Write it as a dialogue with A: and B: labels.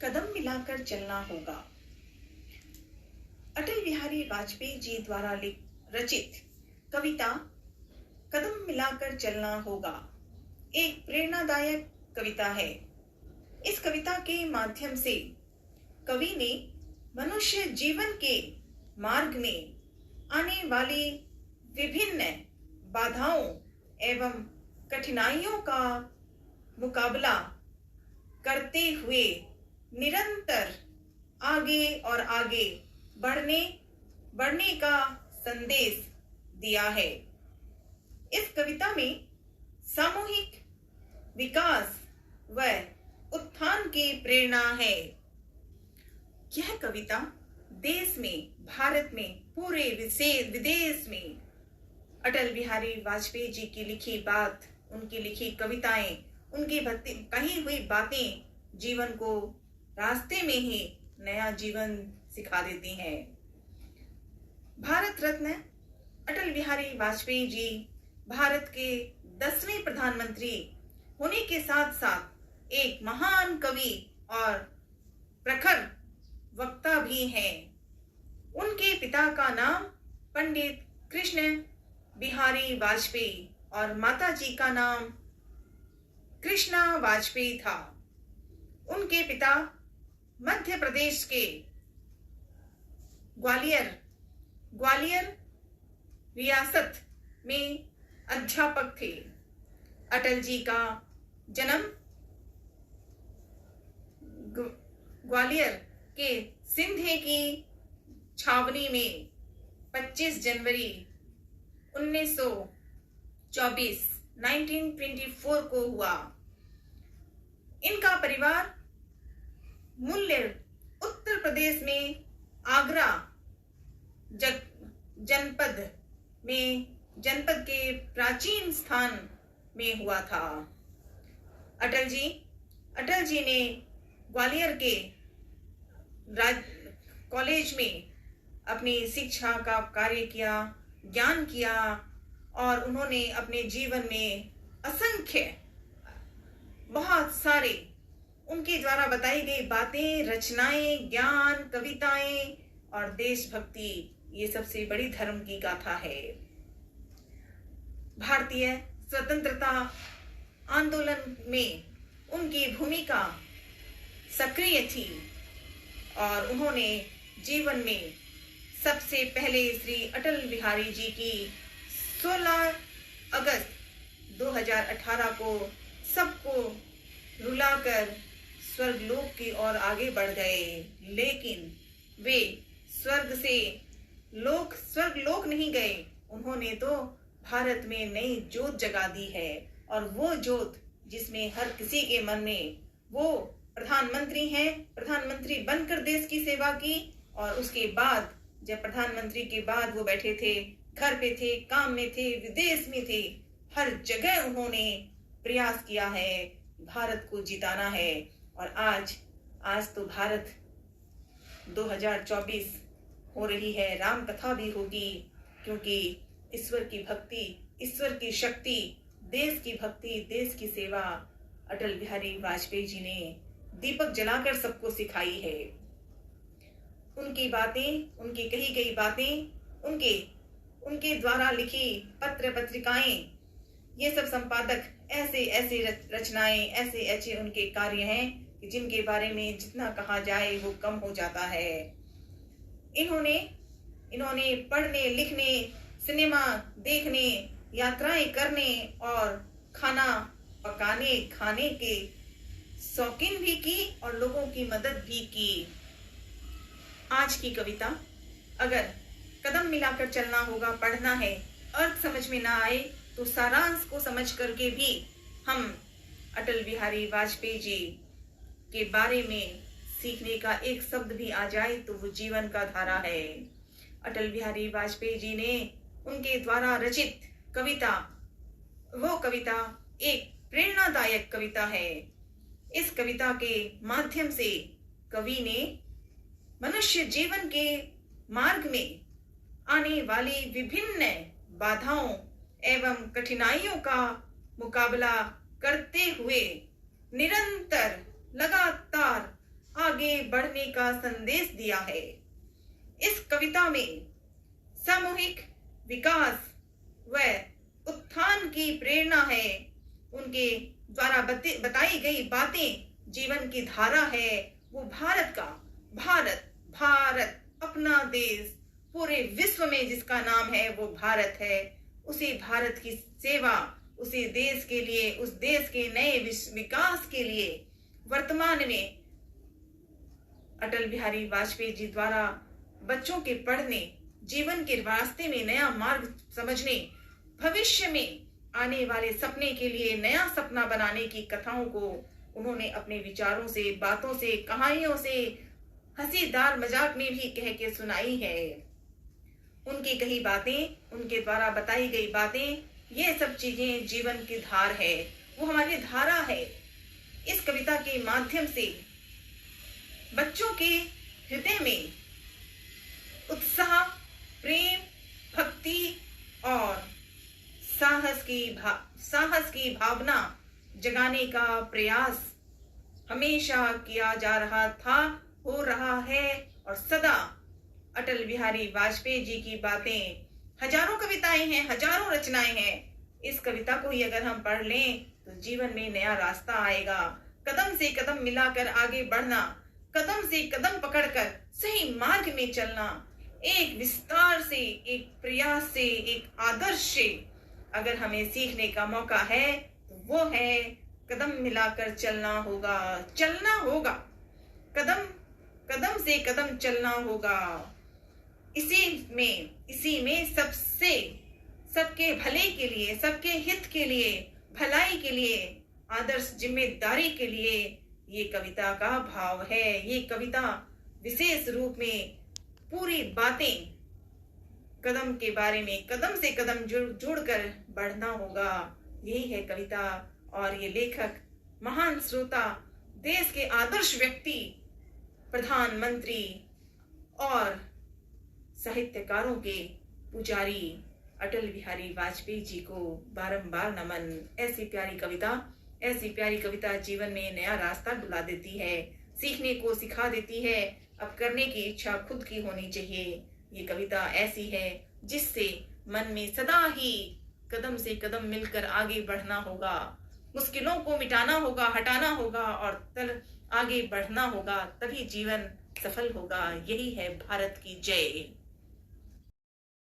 A: कदम मिलाकर चलना होगा। अटल बिहारी वाजपेयी जी द्वारा रचित कविता कदम मिलाकर चलना होगा एक प्रेरणादायक कविता है। इस कविता के माध्यम से कवि ने मनुष्य जीवन के मार्ग में आने वाली विभिन्न बाधाओं एवं कठिनाइयों का मुकाबला करते हुए निरंतर आगे और आगे बढ़ने का संदेश दिया है। इस कविता में सामूहिक विकास व उत्थान की प्रेरणा है। यह कविता देश में, भारत में, पूरे विदेश में अटल बिहारी वाजपेयी जी की लिखी बात, उनकी लिखी कविताएं, उनकी कही हुई बातें जीवन को रास्ते में ही नया जीवन सिखा देती हैं। भारत रत्न अटल बिहारी वाजपेयी जी भारत के 10वें प्रधानमंत्री होने के साथ साथ एक महान कवि और प्रखर वक्ता भी हैं। उनके पिता का नाम पंडित कृष्ण बिहारी वाजपेयी और माता जी का नाम कृष्णा वाजपेयी था। उनके पिता मध्य प्रदेश के ग्वालियर रियासत में अध्यापक थे। अटल जी का जन्म ग्वालियर के सिंधे की छावनी में 25 जनवरी 1924 को हुआ। इनका परिवार मुल्लेर उत्तर प्रदेश में आगरा जनपद के प्राचीन स्थान में हुआ था। अटल जी ने ग्वालियर के कॉलेज में अपनी शिक्षा का कार्य किया, ज्ञान किया और उन्होंने अपने जीवन में असंख्य बहुत सारे उनके द्वारा बताई गई बातें, रचनाएं, ज्ञान, कविताएं और देशभक्ति, ये सबसे बड़ी धर्म की गाथा है। भारतीय स्वतंत्रता आंदोलन में उनकी भूमिका सक्रिय थी और उन्होंने जीवन में सबसे पहले श्री अटल बिहारी जी की 16 अगस्त 2018 को सबको रुलाकर स्वर्गलोक की ओर आगे बढ़ गए, लेकिन वे स्वर्गलोक नहीं गए। उन्होंने तो भारत में नई जोत जगा दी है और वो जोत जिसमें हर किसी के मन में वो प्रधानमंत्री हैं, प्रधानमंत्री बनकर देश की सेवा की और उसके बाद जब प्रधानमंत्री के बाद वो बैठे थे, घर पे थे, काम में थे, विदेश में थे, हर जगह उन्होंने प्रयास किया है, भारत को जिताना है। और आज तो भारत 2024 हो रही है, राम कथा भी होगी, क्योंकि ईश्वर की भक्ति, ईश्वर की शक्ति, देश की भक्ति, देश की सेवा अटल बिहारी वाजपेयी जी ने दीपक जलाकर सबको सिखाई है। उनकी बातें, उनकी कही गई बातें, उनके द्वारा लिखी पत्र पत्रिकाएं, ये सब संपादक ऐसे रचनाएं, ऐसे उनके कार्य हैं कि जिनके बारे में जितना कहा जाए वो कम हो जाता है। इन्होंने पढ़ने, लिखने, सिनेमा देखने, यात्राएं करने और खाना पकाने, खाने के शौकीन भी की और लोगों की मदद भी की। आज की कविता अगर कदम मिलाकर चलना होगा, पढ़ना है, अर्थ समझ में ना आए तो सारांश को समझ करके भी हम अटल बिहारी वाजपेयी जी के बारे में सीखने का एक शब्द भी आ जाए तो वो जीवन का धारा है। अटल बिहारी वाजपेयी जी ने उनके द्वारा रचित कविता, वो कविता एक प्रेरणादायक कविता है। इस कविता के माध्यम से कवि ने मनुष्य जीवन के मार्ग में आने वाली विभिन्न बाधाओं एवं कठिनाइयों का मुकाबला करते हुए निरंतर लगातार आगे आगे बढ़ने का संदेश दिया है। इस कविता में सामूहिक विकास व उत्थान की प्रेरणा है। उनके द्वारा बताई गई बातें जीवन की धारा है। वो भारत का भारत अपना देश, पूरे विश्व में जिसका नाम है वो भारत है, उसी भारत की सेवा, उसी देश के लिए, उस देश के नए विकास के लिए वर्तमान में अटल बिहारी वाजपेयी जी द्वारा बच्चों के पढ़ने, जीवन के रास्ते में नया मार्ग समझने, भविष्य में आने वाले सपने के लिए नया सपना बनाने की कथाओं को उन्होंने अपने विचारों से, बातों से, कहानियों से, हंसीदार मजाक में भी कह के सुनाई है। उनकी कही बातें, उनके द्वारा बताई गई बातें, ये सब चीजें जीवन की धार है, वो हमारी धारा है। इस कविता के माध्यम से बच्चों के हृदय में उत्साह, प्रेम, भक्ति और साहस की भावना जगाने का प्रयास हमेशा किया जा रहा था, हो रहा है और सदा। अटल बिहारी वाजपेयी जी की बातें, हजारों कविताएं हैं, हजारों रचनाएं हैं। इस कविता को ही अगर हम पढ़ लें तो जीवन में नया रास्ता आएगा। कदम से कदम मिलाकर आगे बढ़ना, कदम से कदम पकड़कर सही मार्ग में चलना, एक विस्तार से, एक प्रयास से, एक आदर्श से अगर हमें सीखने का मौका है तो वो है कदम मिलाकर चलना होगा, कदम से कदम चलना होगा। इसी में सबके भले के लिए, सबके हित के लिए, भलाई के लिए, आदर्श जिम्मेदारी के लिए ये कविता का भाव है। ये कविता विशेष रूप में पूरी बातें कदम के बारे में, कदम से कदम जुड़कर बढ़ना होगा, यही है कविता। और ये लेखक, महान श्रोता, देश के आदर्श व्यक्ति, प्रधानमंत्री और साहित्यकारों के पुजारी अटल बिहारी वाजपेयी जी को बारंबार नमन। ऐसी प्यारी कविता जीवन में नया रास्ता बुला देती है, सीखने को सिखा देती है। अब करने की इच्छा खुद की होनी चाहिए। ये कविता ऐसी है जिससे मन में सदा ही कदम से कदम मिलकर आगे बढ़ना होगा, मुश्किलों को मिटाना होगा, हटाना होगा और आगे बढ़ना होगा, तभी जीवन सफल होगा। यही है भारत की जय।